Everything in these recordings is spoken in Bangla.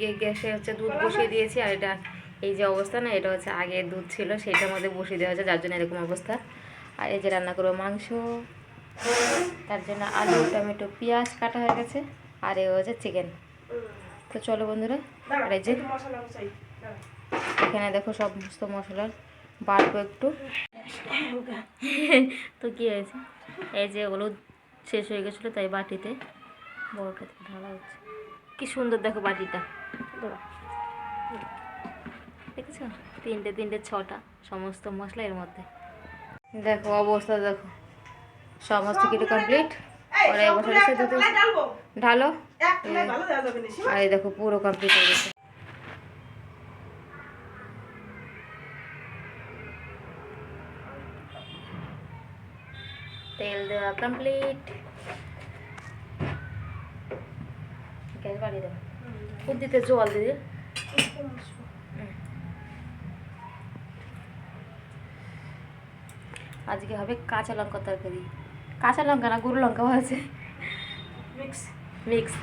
এদিকে গ্যাসে হচ্ছে দুধ বসিয়ে দিয়েছি, আর এটা এই যে অবস্থা না, এটা হচ্ছে আগে দুধ ছিল সেটার মধ্যে বসিয়ে দেওয়া হয়েছে, যার জন্য এরকম অবস্থা। আর এই যে রান্না করবো মাংস, তার জন্য আলু টমেটো পেঁয়াজ কাটা হয়ে গেছে, আর এ হচ্ছে চিকেন। তো চলো বন্ধুরা, আর এই যে এখানে দেখো সমস্ত মশলার বাড়বো একটু। তো কী হয়েছে, এই যে হলুদ শেষ হয়ে গেছিলো তাই বাটিতে বড়টা ঢালা হচ্ছে। কি সুন্দর দেখো বাটিটা, দেখেছো? তিনটে ছটা সমস্ত মশলা এর মধ্যে। দেখো অবস্থা, দেখো সমস্ত কিছু কমপ্লিট। পরে বসে রয়েছে দুধ ঢালো, আর এই দেখো পুরো কমপ্লিট হয়ে গেছে। তেল দেওয়া কমপ্লিট, গ্যাস বাড়িয়ে দেবো, দিতে জল দিদি। আজকে হবে কাঁচা লঙ্কা তরকারি, কাঁচা লঙ্কা না গুঁড়ো লঙ্কা হয়েছে, মিক্স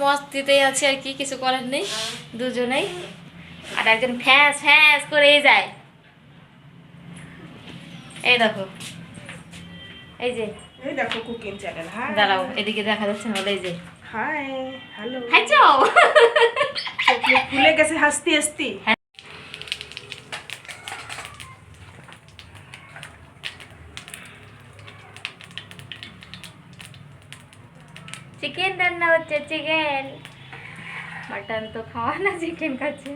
মস্তিতেই আছে আর কি, কিছু করার নেই দুজনেই। আর একজন ফ্যাঁস ফ্যাঁস করেই যায়। এই দেখো, এই যে এই দেখো কুকিং চ্যানেল। হাই, দাঁড়াও এদিকে দেখা যাচ্ছে না, এই যে হাই হ্যালো, হাই চাও খুলে গেছে হাসতে হাসতে। চিকেন রান্না হচ্ছে, চিকেন। মাটন তো খাওয়া না, চিকেন খাচ্ছে।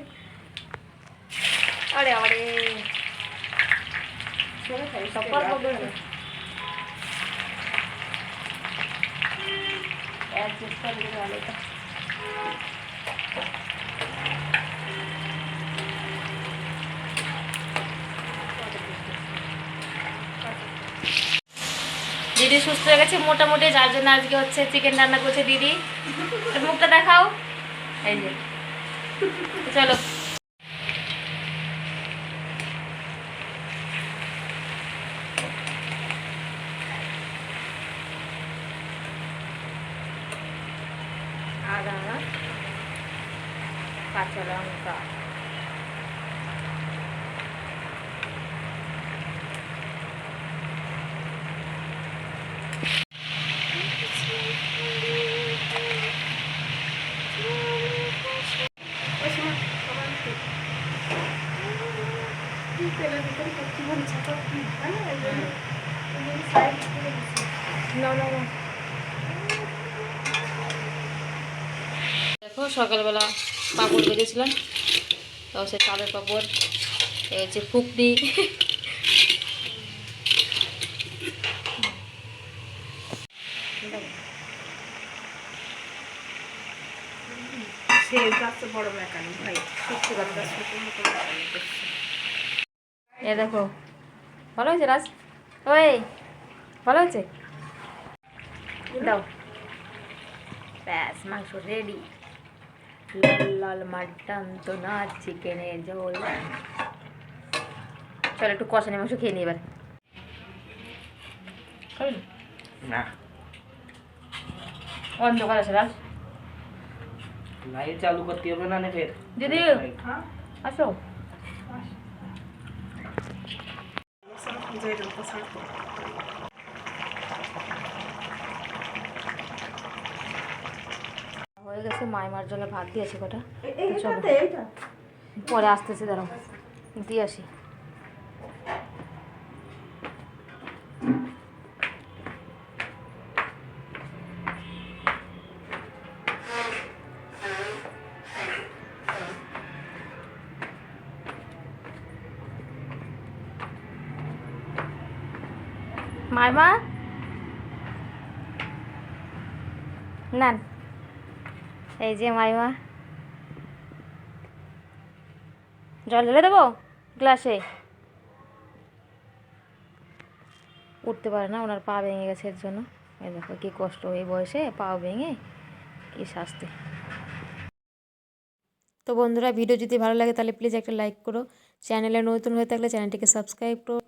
আরে আরে সকাল বলবে অ্যাডজাস্ট করে দিলে আলুটা। দিদি সুস্থ হয়ে গেছে মোটামুটি, যার জন্য আজকে হচ্ছে চিকেন রান্না করছে দিদি। মুখটা দেখাও, এই যে চলো। আদা কাঁচা লঙ্কা, দেখো সকালবেলা পাঁপড় ভেজেছিলাম, তো সে চালের পাঁপড়, এই হচ্ছে ফুকনি। এ দেখো ভালো হয়েছে রাজ, ওই ভালো হয়েছে, দাও ব্যাস মাংস রেডি। লাল লাল মাটন তো না, চিকেনের ঝোল। চলো একটু কষানি মাংস খেয়ে নি এবার। না অন্ধকার আছে রাজ, লাইট চালু করতে হবে না ফের দিদি আসো। হয়ে গেছে, মাইমার জন্য ভাত দিয়েছে কটা, চলো পরে আসতেছে, দাঁড়াও দিয়ে আসি। মাইমা নেন, এই যে মাইমা, জল ঢেলে দেবো গ্লাসে। উঠতে পারে না, ওনার পা ভেঙে গেছে, এর জন্য এই দেখো কী কষ্ট, এই বয়সে পা ভেঙে কী শাস্তি। তো বন্ধুরা ভিডিও যদি ভালো লাগে তাহলে প্লিজ একটা লাইক করো, চ্যানেলে নতুন হয়ে থাকলে চ্যানেলটিকে সাবস্ক্রাইব করো।